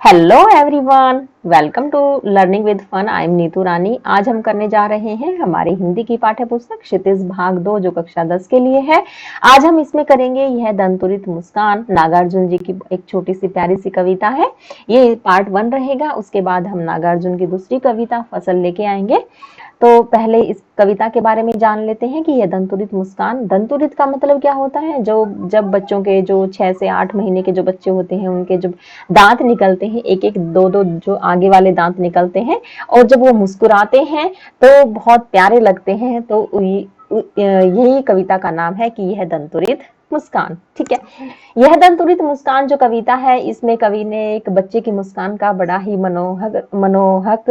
Hello everyone, welcome to learning with fun. I am Neetu Rani. आज हम करने जा रहे हैं हमारी हिंदी की पाठ्य पुस्तक क्षितिज भाग 2 जो कक्षा 10 के लिए है। आज हम इसमें करेंगे यह दंतुरित मुस्कान। नागार्जुन जी की एक छोटी सी प्यारी सी कविता है। ये पार्ट 1 रहेगा। उसके बाद हम नागार्जुन की दूसरी कविता फसल लेके आएंगे। तो पहले इस कविता के बारे में जान लेते हैं कि यह दंतुरित मुस्कान। दंतुरित का मतलब क्या होता है? जो जब बच्चों के जो 6 से 8 महीने के जो बच्चे होते हैं उनके जब दांत निकलते हैं, एक एक दो दो जो आगे वाले दांत निकलते हैं और जब वो मुस्कुराते हैं तो बहुत प्यारे लगते हैं। तो यही कविता का नाम है कि यह दंतुरित मुस्कान। ठीक है, यह दंतुरित मुस्कान जो कविता है इसमें कवि ने एक बच्चे की मुस्कान का बड़ा ही मनमोहक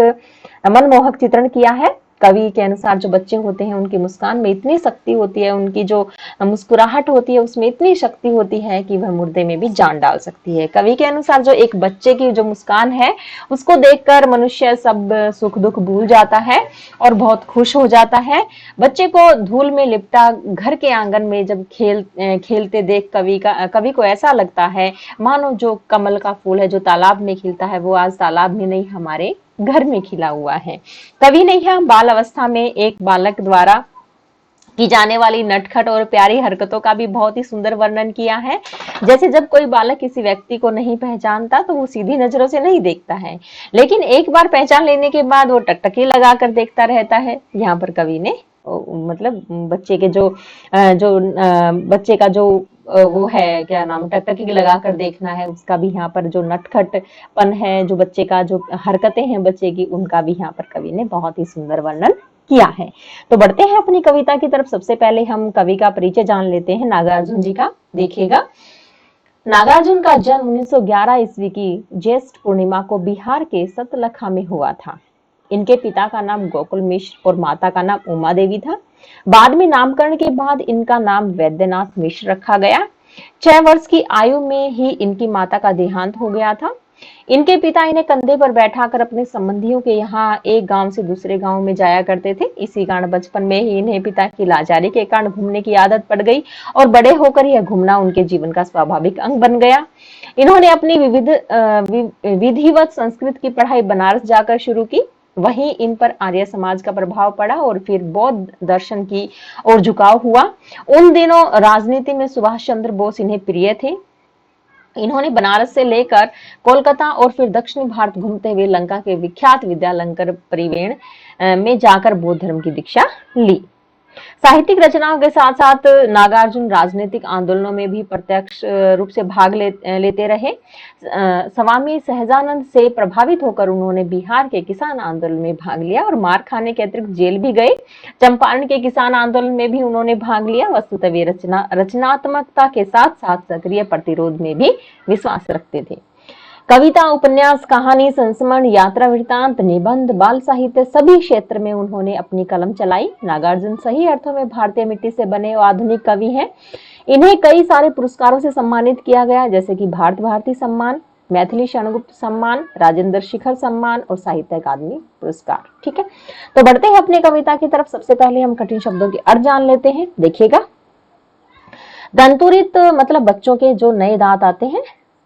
चित्रण किया है। कवि के अनुसार जो बच्चे होते हैं उनकी मुस्कान में इतनी शक्ति होती है, उनकी जो मुस्कुराहट होती है उसमें इतनी शक्ति होती है कि वह मुर्दे में भी जान डाल सकती है। कवि के अनुसार जो एक बच्चे की जो मुस्कान है उसको देखकर मनुष्य सब सुख दुख भूल जाता है और बहुत खुश हो जाता है। बच्चे को धूल में लिपटा घर के आंगन में जब खेलते देख कवि को ऐसा लगता है मानो जो कमल का फूल है जो तालाब में खिलता है वो आज तालाब में नहीं हमारे घर में खिला हुआ है। कवि ने यह बाल अवस्था में एक बालक द्वारा की जाने वाली नटखट और प्यारी हरकतों का भी बहुत ही सुंदर वर्णन किया है। जैसे जब कोई बालक किसी व्यक्ति को नहीं पहचानता तो वो सीधी नजरों से नहीं देखता है, लेकिन एक बार पहचान लेने के बाद वो टकटकी लगाकर देखता रहता है। यहाँ पर कवि ने मतलब बच्चे के बच्चे का जो वो है क्या नाम, टकटकी लगाकर देखना है, उसका भी यहाँ पर जो नटखटपन है, जो बच्चे का जो हरकतें हैं बच्चे की, उनका भी यहाँ पर कवि ने बहुत ही सुंदर वर्णन किया है। तो बढ़ते हैं अपनी कविता की तरफ। सबसे पहले हम कवि का परिचय जान लेते हैं नागार्जुन जी का। देखिएगा, नागार्जुन का जन्म 1911 ईस्वी की ज्येष्ठ पूर्णिमा को बिहार के सतलखा में हुआ था। इनके पिता का नाम गोकुल मिश्र और माता का नाम उमा देवी था। बाद में नामकरण के बाद इनका नाम वैद्यनाथ मिश्र रखा गया। 6 वर्ष की आयु में ही इनकी माता का देहांत हो गया था। इनके पिता इन्हें कंधे पर बैठाकर अपने संबंधियों के यहाँ एक गांव से दूसरे गांव में जाया करते थे। इसी कारण बचपन में ही इन्हें पिता की लाचारी के कारण घूमने की आदत पड़ गई और बड़े होकर यह घूमना उनके जीवन का स्वाभाविक अंग बन गया। इन्होंने अपनी विधिवत संस्कृत की पढ़ाई बनारस जाकर शुरू की। वहीं इन पर आर्य समाज का प्रभाव पड़ा और फिर बौद्ध दर्शन की ओर झुकाव हुआ। उन दिनों राजनीति में सुभाष चंद्र बोस इन्हें प्रिय थे। इन्होंने बनारस से लेकर कोलकाता और फिर दक्षिणी भारत घूमते हुए लंका के विख्यात विद्यालंकर परिवेण में जाकर बौद्ध धर्म की दीक्षा ली। साहित्यिक रचनाओं के साथ साथ नागार्जुन राजनीतिक आंदोलनों में भी प्रत्यक्ष रूप से भाग लेते रहे। स्वामी सहजानंद से प्रभावित होकर उन्होंने बिहार के किसान आंदोलन में भाग लिया और मार खाने के अतिरिक्त जेल भी गए। चंपारण के किसान आंदोलन में भी उन्होंने भाग लिया। वस्तुतः वे रचनात्मकता के साथ साथ सक्रिय प्रतिरोध में भी विश्वास रखते थे। कविता, उपन्यास, कहानी, संस्मरण, यात्रा वृत्तांत, निबंध, बाल साहित्य सभी क्षेत्र में उन्होंने अपनी कलम चलाई। नागार्जुन सही अर्थों में भारतीय मिट्टी से बने आधुनिक कवि हैं। इन्हें कई सारे पुरस्कारों से सम्मानित किया गया, जैसे कि भारत भारती सम्मान, मैथिली क्षणगुप्त सम्मान, राजेंद्र शिखर सम्मान और साहित्य अकादमी पुरस्कार। ठीक है, तो बढ़ते हैं अपनी कविता की तरफ। सबसे पहले हम कठिन शब्दों के अर्थ जान लेते हैं। देखिएगा, दंतुरित मतलब बच्चों के जो नए दांत आते हैं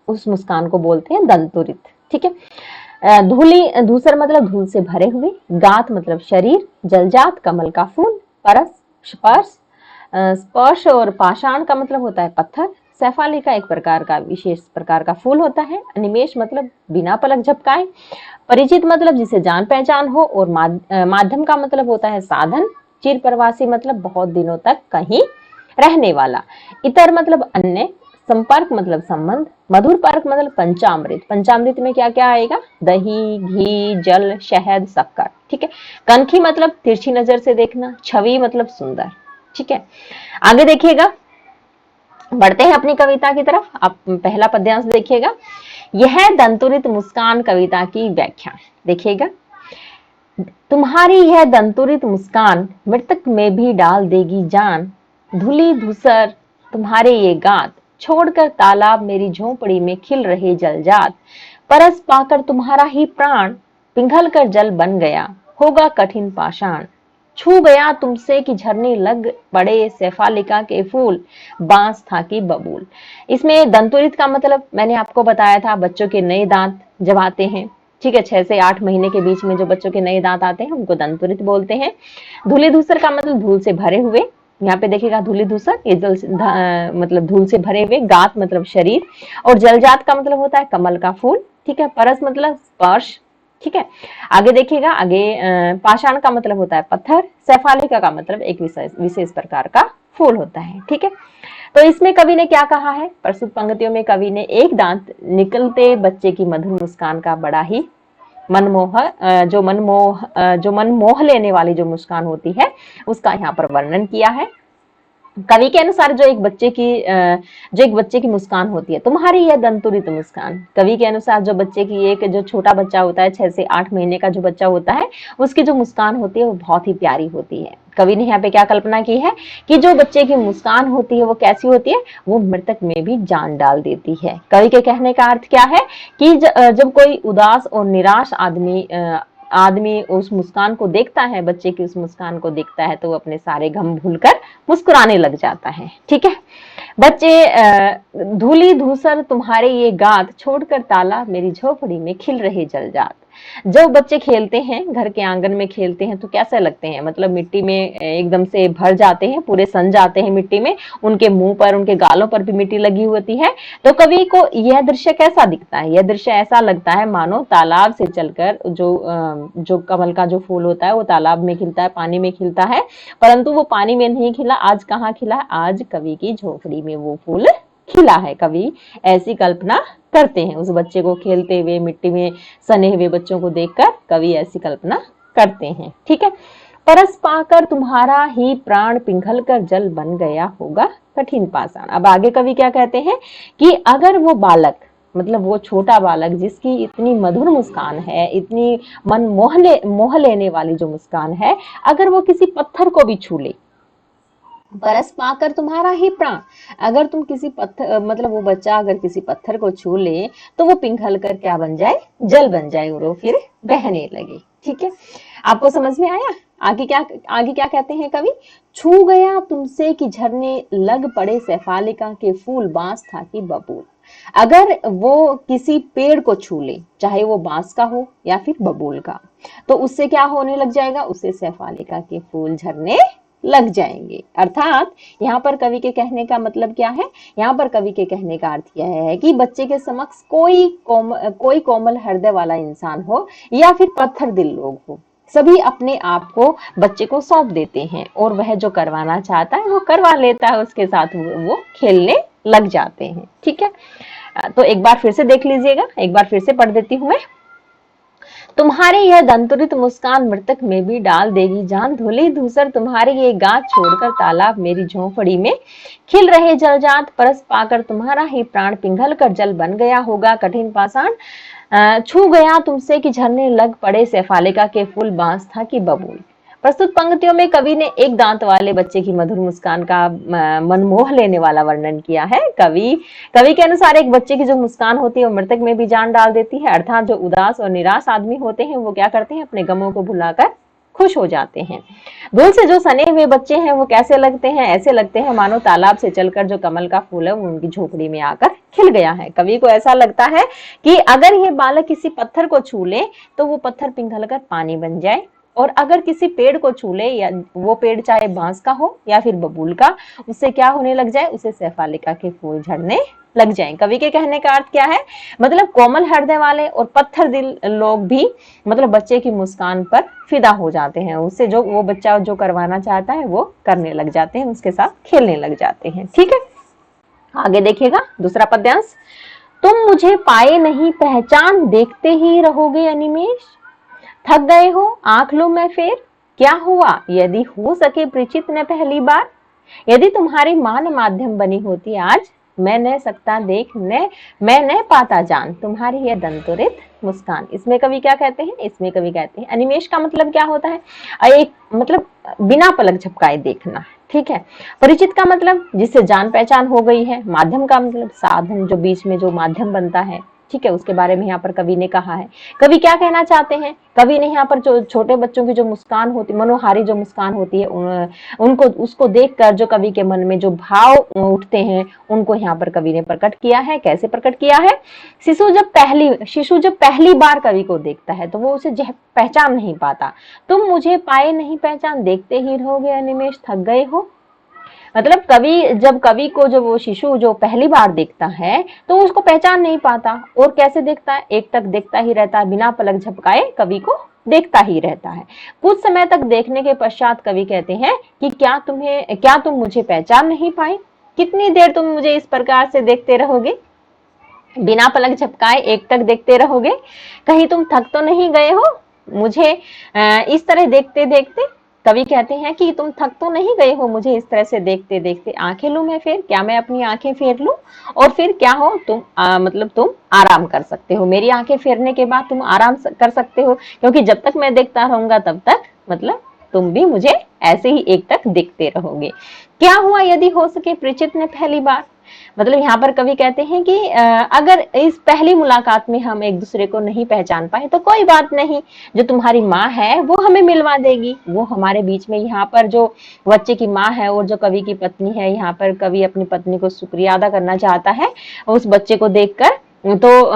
उस मुस्कान को बोलते हैं दंतुरित। ठीक है, धूसर मतलब धूल से भरे हुए, गात मतलब शरीर, जलजात कमल का फूल, स्पर्श और पाषाण का मतलब होता है पत्थर, सैफाली का एक प्रकार का विशेष प्रकार का फूल होता है, अनिमेष मतलब बिना पलक झपकाए, परिचित मतलब जिसे जान पहचान हो, और माध्यम का मतलब होता है साधन, चिर प्रवासी मतलब बहुत दिनों तक कहीं रहने वाला, इतर मतलब अन्य, संपर्क मतलब संबंध, मधुर पर्क मतलब पंचामृत। पंचामृत में क्या क्या आएगा? दही, घी, जल, शहद, शक्कर। ठीक है, कनखी मतलब तिरछी नजर से देखना, छवि मतलब सुंदर। ठीक है, आगे देखिएगा, बढ़ते हैं अपनी कविता की तरफ। आप पहला पद्यांश देखिएगा, यह दंतुरित मुस्कान कविता की व्याख्या। देखिएगा, तुम्हारी यह दंतुरित मुस्कान मृतक में भी डाल देगी जान, धुली धूसर तुम्हारे ये गात, छोड़कर तालाब मेरी झोपड़ी में खिल रहे जलजात, परस पाकर तुम्हारा ही प्राण पिघल कर जल बन गया, होगा कठिन पाषाण। छू गया तुमसे कि झरने लग पड़े शेफालिका के फूल, बांस था कि बबूल। इसमें दंतुरित का मतलब मैंने आपको बताया था, बच्चों के नए दांत जब आते हैं, ठीक है, 6 से 8 महीने के बीच में जो बच्चों के नए दांत आते हैं उनको दंतुरित बोलते हैं। धूले धूसर का मतलब धूल से भरे हुए, यहाँ पे देखिएगा धूली धूसर, ये मतलब धूल से भरे हुए, गात मतलब शरीर, और जलजात का मतलब होता है कमल का फूल, ठीक है, परस मतलब स्पर्श, ठीक है। आगे देखिएगा, आगे पाषाण का मतलब होता है पत्थर, शेफालिका का मतलब एक विशेष प्रकार का फूल होता है, ठीक है। तो इसमें कवि ने क्या कहा है, प्रस्तुत पंक्तियों में कवि ने एक दांत निकलते बच्चे की मधुर मुस्कान का बड़ा ही जो मन मोह लेने वाली जो मुस्कान होती है उसका यहाँ पर वर्णन किया है। कवि के अनुसार जो एक बच्चे की मुस्कान होती है, तुम्हारी यह दंतुरित मुस्कान, कवि के अनुसार जो बच्चे की एक जो छोटा बच्चा होता है, 6 से 8 महीने का जो बच्चा होता है, उसकी जो मुस्कान होती है वो बहुत ही प्यारी होती है। कवि ने यहाँ पे क्या कल्पना की है कि जो बच्चे की मुस्कान होती है वो कैसी होती है, वो मृतक में भी जान डाल देती है। कवि के कहने का अर्थ क्या है कि जब कोई उदास और निराश आदमी उस मुस्कान को देखता है, बच्चे की उस मुस्कान को देखता है, तो वो अपने सारे गम भूलकर मुस्कुराने लग जाता है, ठीक है। बच्चे धूली धूसर तुम्हारे ये गात, छोड़कर ताला मेरी झोपड़ी में खिल रहे जलजात। जब बच्चे खेलते हैं, घर के आंगन में खेलते हैं, तो कैसे लगते हैं, मतलब मिट्टी में एकदम से भर जाते हैं, पूरे सन जाते हैं मिट्टी में, उनके मुंह पर, उनके गालों पर भी मिट्टी लगी होती है। तो कवि को यह दृश्य कैसा दिखता है, यह दृश्य ऐसा लगता है मानो तालाब से चलकर जो कमल का जो फूल होता है वो तालाब में खिलता है, पानी में खिलता है, परंतु वो पानी में नहीं खिला, आज कहाँ खिला, आज कवि की झोपड़ी में वो फूल खिला है। कवि ऐसी कल्पना करते हैं, उस बच्चे को खेलते हुए, मिट्टी में सने हुए बच्चों को देखकर कवि ऐसी कल्पना करते हैं, ठीक है। परस पाकर तुम्हारा ही प्राण पिघल कर जल बन गया होगा कठिन पाषाण। अब आगे कवि क्या कहते हैं कि अगर वो बालक, मतलब वो छोटा बालक जिसकी इतनी मधुर मुस्कान है, इतनी मन मोह लेने वाली जो मुस्कान है, अगर वो किसी पत्थर को भी छू ले, बरस पाकर तुम्हारा ही प्राण, अगर तुम किसी पत्थर, मतलब वो बच्चा अगर किसी पत्थर को छू ले तो वो पिघल कर क्या बन जाए, जल बन जाए, और वो फिर बहने लगे, ठीक है। आपको समझ में आया। आगे क्या कहते हैं कवि, छू गया तुमसे कि झरने लग पड़े शेफालिका के फूल, बांस था कि बबूल। अगर वो किसी पेड़ को छू ले, चाहे वो बांस का हो या फिर बबूल का, तो उससे क्या होने लग जाएगा, उससे शेफालिका के फूल झरने लग जाएंगे। अर्थात यहाँ पर कवि के कहने का मतलब क्या है, यहाँ पर कवि के कहने का अर्थ यह है कि बच्चे के समक्ष कोई कोमल हृदय वाला इंसान हो या फिर पत्थर दिल लोग हो, सभी अपने आप को बच्चे को सौंप देते हैं और वह जो करवाना चाहता है वो करवा लेता है, उसके साथ वो खेलने लग जाते हैं, ठीक है। तो एक बार फिर से देख लीजिएगा, एक बार फिर से पढ़ देती हूँ मैं। तुम्हारे यह दंतुरित मुस्कान मृतक में भी डाल देगी जान, धूली धूसर तुम्हारे ये गात, छोड़कर तालाब मेरी झोंपड़ी में खिल रहे जलजात। परस पाकर तुम्हारा ही प्राण पिघल कर जल बन गया होगा कठिन पाषाण। छू गया तुमसे कि झरने लग पड़े शेफालिका के फूल, बांस था कि बबूल। प्रस्तुत पंक्तियों में कवि ने एक दांत वाले बच्चे की मधुर मुस्कान का मनमोह लेने वाला वर्णन किया है। कवि के अनुसार एक बच्चे की जो मुस्कान होती है वो मृतक में भी जान डाल देती है। अर्थात जो उदास और निराश आदमी होते हैं वो क्या करते हैं, अपने गमों को भुलाकर खुश हो जाते हैं। धूल से जो सने हुए बच्चे हैं वो कैसे लगते हैं, ऐसे लगते हैं मानो तालाब से चलकर जो कमल का फूल है वो उनकी झोपड़ी में आकर खिल गया है। कवि को ऐसा लगता है कि अगर ये बालक किसी पत्थर को छू ले तो वो पत्थर पिघलकर पानी बन जाए, और अगर किसी पेड़ को छू ले, या वो पेड़ चाहे बांस का हो या फिर बबूल का, उससे क्या होने लग जाए, उसे शेफालिका के फूल झड़ने लग जाएं। कवि के कहने का अर्थ क्या है, मतलब कोमल हृदय वाले और पत्थर दिल लोग भी मतलब बच्चे की मुस्कान पर फिदा हो जाते हैं, उससे जो वो बच्चा जो करवाना चाहता है वो करने लग जाते हैं, उसके साथ खेलने लग जाते हैं, ठीक है। आगे देखिएगा दूसरा पद्यांश। तुम मुझे पाए नहीं पहचान, देखते ही रहोगे अनिमेष, थक गए हो आंख लो मैं फेर, क्या हुआ यदि हो सके परिचित न पहली बार, यदि तुम्हारी मान माध्यम बनी होती आज, मैं न सकता देख न मैं न पाता जान, तुम्हारी यह दंतुरित मुस्कान। इसमें कवि क्या कहते हैं, इसमें कवि कहते हैं अनिमेष का मतलब क्या होता है, एक मतलब बिना पलक झपकाए देखना, ठीक है। परिचित का मतलब जिससे जान पहचान हो गई है। माध्यम का मतलब साधन, जो बीच में जो माध्यम बनता है, ठीक है, उसके बारे में यहाँ पर कवि ने कहा है। कवि क्या कहना चाहते हैं? कवि ने यहाँ पर जो छोटे बच्चों की जो मुस्कान होती, मनोहारी जो मुस्कान होती है, उनको उसको देखकर जो कवि के मन में जो भाव उठते हैं, उनको यहाँ पर कवि ने प्रकट किया है। कैसे प्रकट किया है? शिशु जब पहली बार कवि को देखता है तो वो उसे पहचान नहीं पाता। तुम मुझे पाए नहीं पहचान, देखते ही रहोगे अनिमेष, थक गए हो। मतलब कवि को जब वो शिशु जो पहली बार देखता है तो उसको पहचान नहीं पाता। और कैसे देखता है? एक टक देखता ही रहता है, बिना पलक झपकाए कवि को देखता ही रहता है। कुछ समय तक देखने के पश्चात कवि कहते हैं कि क्या तुम मुझे पहचान नहीं पाए? कितनी देर तुम मुझे इस प्रकार से देखते रहोगे? बिना पलक झपकाए एक टक देखते रहोगे? कहीं तुम थक तो नहीं गए हो मुझे इस तरह देखते देखते? कवि कहते हैं कि तुम थक तो नहीं गए हो मुझे इस तरह से देखते देखते? आंखें लूं मैं फिर? क्या मैं अपनी आंखें फेर लूं? और फिर क्या हो तुम मतलब तुम आराम कर सकते हो। मेरी आंखें फेरने के बाद तुम आराम कर सकते हो, क्योंकि जब तक मैं देखता रहूंगा तब तक मतलब तुम भी मुझे ऐसे ही एक टक देखते रहोगे। क्या हुआ यदि हो सके परिचित ने पहली बार? मतलब यहाँ पर कवि कहते हैं कि अगर इस पहली मुलाकात में हम एक दूसरे को नहीं पहचान पाए तो कोई बात नहीं, जो तुम्हारी माँ है वो हमें मिलवा देगी। वो हमारे बीच में, यहाँ पर जो बच्चे की माँ है और जो कवि की पत्नी है, यहाँ पर कवि अपनी पत्नी को शुक्रिया अदा करना चाहता है उस बच्चे को देखकर। तो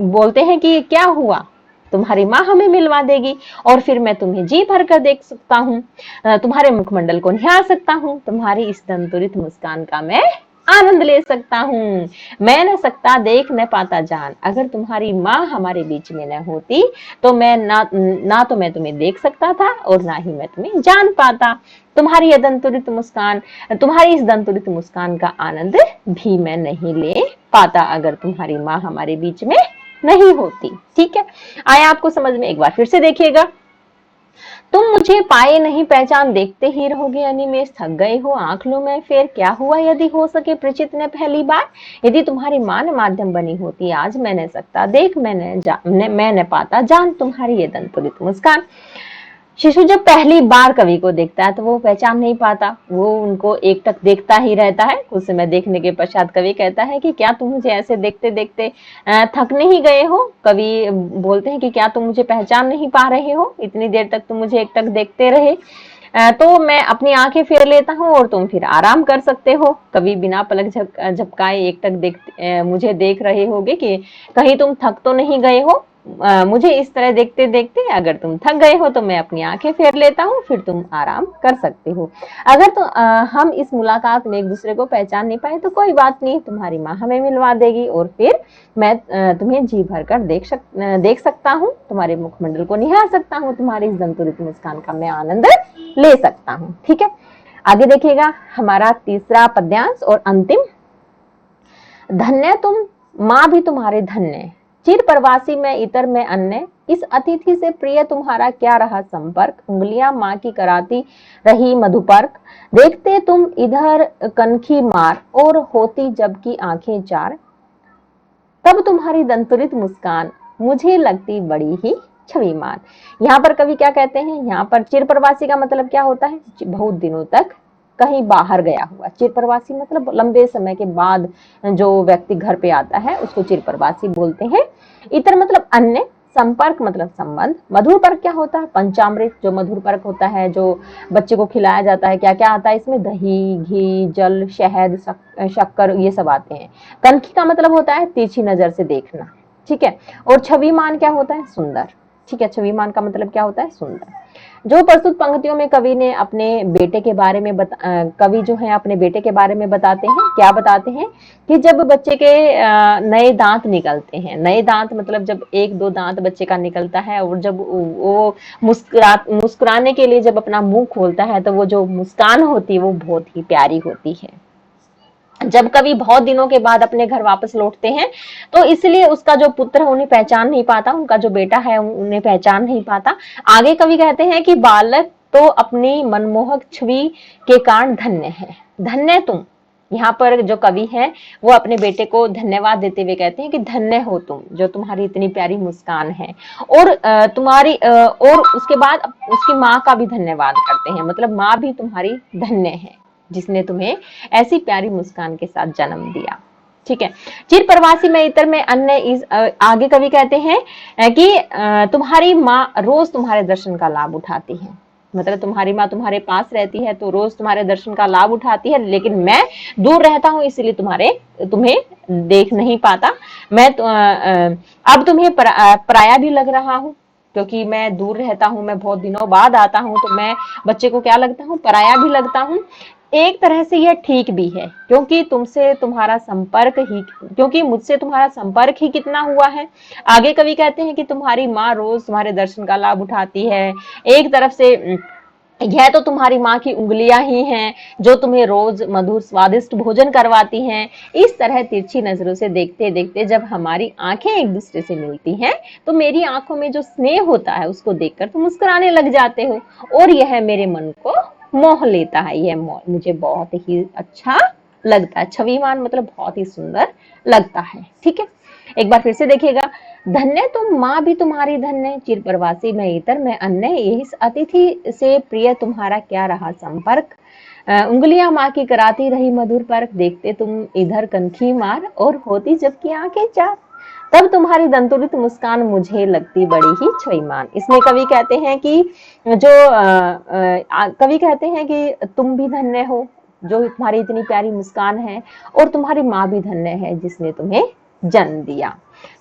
बोलते हैं कि क्या हुआ, तुम्हारी माँ हमें मिलवा देगी और फिर मैं तुम्हें जी भर कर देख सकता हूँ, तुम्हारे मुखमंडल को निहार सकता हूँ, तुम्हारी इस दंतुरित मुस्कान का मैं आनंद ले सकता हूँ। मैं न सकता देख न पाता जान, अगर तुम्हारी माँ हमारे बीच में न होती तो मैं ना तो मैं तुम्हें देख सकता था और ना ही मैं तुम्हें जान पाता। तुम्हारी इस दंतुरित मुस्कान का आनंद भी मैं नहीं ले पाता अगर तुम्हारी माँ हमारे बीच में नहीं होती। ठीक है, आया आपको समझ में? एक बार फिर से देखिएगा। तुम मुझे पाए नहीं पहचान, देखते ही रहोगे अनिमेष, थक गए हो, आंख लो मैं फेर। क्या हुआ यदि हो सके परिचित ने पहली बार? यदि तुम्हारी माँ ने माध्यम बनी होती आज मैं न सकता देख, मैं न पाता जान तुम्हारी ये दंतुरित मुस्कान। शिशु जब पहली बार कवि को देखता है तो वो पहचान नहीं पाता, वो उनको एक टक देखता ही रहता है। कुछ समय देखने के पश्चात कवि कहता है कि क्या तुम मुझे ऐसे देखते देखते थक नहीं गए हो? कवि बोलते हैं कि क्या तुम मुझे पहचान नहीं पा रहे हो? इतनी देर तक तुम मुझे एक टक देखते रहे, तो मैं अपनी आंखें फेर लेता हूँ और तुम फिर आराम कर सकते हो। कवि बिना पलक झपकाए एक टक मुझे देख रहे होगे कि कहीं तुम थक तो नहीं गए हो मुझे इस तरह देखते देखते? अगर तुम थक गए हो तो मैं अपनी आंखें फेर लेता हूँ, फिर तुम आराम कर सकते हो। अगर तो हम इस मुलाकात में एक दूसरे को पहचान नहीं पाए तो कोई बात नहीं, तुम्हारी माँ हमें मिलवा देगी और फिर मैं तुम्हें जी भर कर देख सकता हूँ, तुम्हारे मुखमंडल को निहार सकता हूँ, तुम्हारी इस दंतुरित मुस्कान का मैं आनंद ले सकता हूँ। ठीक है, आगे देखिएगा हमारा तीसरा पद्यांश और अंतिम। धन्य तुम, माँ भी तुम्हारे धन्य, चिर प्रवासी में इतर में अन्य, इस अतिथि से प्रिय तुम्हारा क्या रहा संपर्क, उंगलियां माँ की कराती रही मधुपर्क, देखते तुम इधर कनखी मार और होती जबकि आंखें चार, तब तुम्हारी दंतुरित मुस्कान मुझे लगती बड़ी ही छविमान। यहाँ पर कवि क्या कहते हैं? यहाँ पर चिर प्रवासी का मतलब क्या होता है? बहुत दिनों तक कहीं बाहर गया हुआ। चिर प्रवासी मतलब लंबे समय के बाद जो व्यक्ति घर पे आता है उसको चिर प्रवासी बोलते हैं। इतर मतलब अन्य, संपर्क मतलब संबंध, मधुर पर्क क्या होता है? पंचामृत जो मधुर पर्क होता है जो बच्चे को खिलाया जाता है। क्या क्या आता है इसमें? दही, घी, जल, शहद, शक्कर, ये सब आते हैं। कनखी का मतलब होता है तिरछी नजर से देखना। ठीक है, और छविमान क्या होता है? सुंदर। ठीक है, छविमान का मतलब क्या होता है? सुंदर। जो प्रस्तुत पंक्तियों में कवि ने अपने बेटे के बारे में कवि जो है अपने बेटे के बारे में बताते हैं। क्या बताते हैं? कि जब बच्चे के नए दांत निकलते हैं, नए दांत मतलब जब एक दो दांत बच्चे का निकलता है और जब वो मुस्कुराने के लिए जब अपना मुंह खोलता है तो वो जो मुस्कान होती है वो बहुत ही प्यारी होती है। जब कवि बहुत दिनों के बाद अपने घर वापस लौटते हैं तो इसलिए उसका जो पुत्र है उन्हें पहचान नहीं पाता, उनका जो बेटा है उन्हें पहचान नहीं पाता। आगे कवि कहते हैं कि बालक तो अपनी मनमोहक छवि के कारण धन्य है। धन्य तुम, यहाँ पर जो कवि है वो अपने बेटे को धन्यवाद देते हुए कहते हैं कि धन्य हो तुम, जो तुम्हारी इतनी प्यारी मुस्कान है। और और उसके बाद उसकी माँ का भी धन्यवाद करते हैं, मतलब माँ भी तुम्हारी धन्य है जिसने तुम्हें ऐसी प्यारी मुस्कान के साथ जन्म दिया। ठीक है। चिर प्रवासी में इतर में अन्य इस आगे कवि कहते हैं कि तुम्हारी माँ रोज तुम्हारे दर्शन का लाभ उठाती है, मतलब तुम्हारी माँ तुम्हारे पास रहती है तो रोज तुम्हारे दर्शन का लाभ उठाती है, लेकिन मैं दूर रहता हूँ इसलिए तुम्हें देख नहीं पाता। मैं अब तुम्हें पराया भी लग रहा हूँ, क्योंकि मैं दूर रहता हूँ, मैं बहुत दिनों बाद आता हूँ, तो मैं बच्चे को क्या लगता हूँ, पराया भी लगता हूँ। एक तरह से यह ठीक भी है, क्योंकि मुझसे तुम्हारा संपर्क ही कितना हुआ है। आगे कवि कहते हैं कि तुम्हारी माँ रोज तुम्हारे दर्शन का लाभ उठाती है। एक तरफ से यह तो तुम्हारी माँ की उंगलियां ही हैं जो तुम्हें रोज मधुर स्वादिष्ट भोजन करवाती हैं। इस तरह तिरछी नजरों से देखते देखते जब हमारी आंखें एक दूसरे से मिलती हैं तो मेरी आंखों में जो स्नेह होता है उसको देखकर तुम मुस्कुराने लग जाते हो और यह मेरे मन को मोह लेता है। यह मुझे बहुत ही अच्छा लगता है। छविमान मतलब बहुत ही सुंदर लगता है। ठीक है, एक बार फिर से देखिएगा। धन्य तुम माँ भी तुम्हारी धन्य, चिर प्रवासी मैं इतर मैं अन्य, इस अतिथि से प्रिय तुम्हारा क्या रहा संपर्क। उंगलियां माँ की कराती रही मधुर परख, देखते तुम इधर कनखी मार और होती जबकि आंखें चार, तब तुम्हारी दंतुरित मुस्कान मुझे लगती बड़ी ही छुईमान। इसमें कवि कहते हैं कि कवि कहते हैं कि तुम भी धन्य हो जो तुम्हारी इतनी प्यारी मुस्कान है, और तुम्हारी माँ भी धन्य है जिसने तुम्हें जन्म दिया।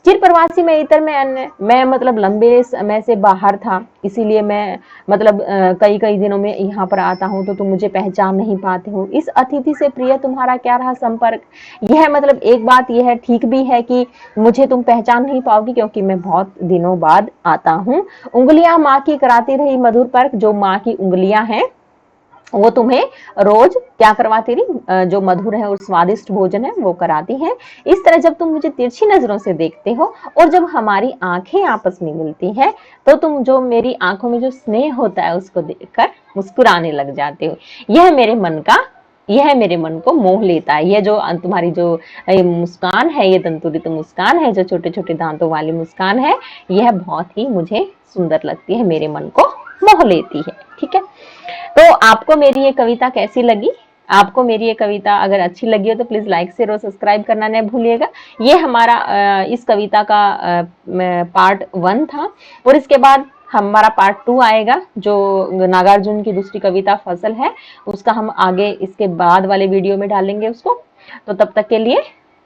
चिर प्रवासी में इतर में अन्य, मैं मतलब लंबे समय से बाहर था, इसीलिए मैं मतलब कई कई दिनों में यहाँ पर आता हूँ तो तुम मुझे पहचान नहीं पाते हो। इस अतिथि से प्रिय तुम्हारा क्या रहा संपर्क। यह मतलब एक बात यह ठीक भी है कि मुझे तुम पहचान नहीं पाओगी क्योंकि मैं बहुत दिनों बाद आता हूँ। उंगलियां माँ की कराती रही मधुर परख, जो माँ की उंगलियां हैं वो तुम्हें रोज क्या करवाती रही, जो मधुर है और स्वादिष्ट भोजन है वो कराती हैं। इस तरह जब तुम मुझे तिरछी नजरों से देखते हो और जब हमारी आंखें आपस में मिलती हैं तो तुम जो मेरी आंखों में जो स्नेह होता है उसको देखकर मुस्कुराने लग जाते हो। यह मेरे मन को मोह लेता है। यह जो तुम्हारी जो मुस्कान है, ये दंतुरित मुस्कान है, जो छोटे छोटे दांतों वाली मुस्कान है, यह बहुत ही मुझे सुंदर लगती है, मेरे मन को मोह लेती है। ठीक है, तो आपको मेरी ये कविता कैसी लगी? आपको मेरी ये कविता अगर अच्छी लगी हो तो प्लीज लाइक शेयर और सब्सक्राइब करना नहीं भूलिएगा। ये हमारा इस कविता का पार्ट 1 था, और इसके बाद हमारा पार्ट 2 आएगा जो नागार्जुन की दूसरी कविता फसल है, उसका हम आगे इसके बाद वाले वीडियो में डालेंगे उसको। तो तब तक के लिए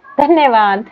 धन्यवाद।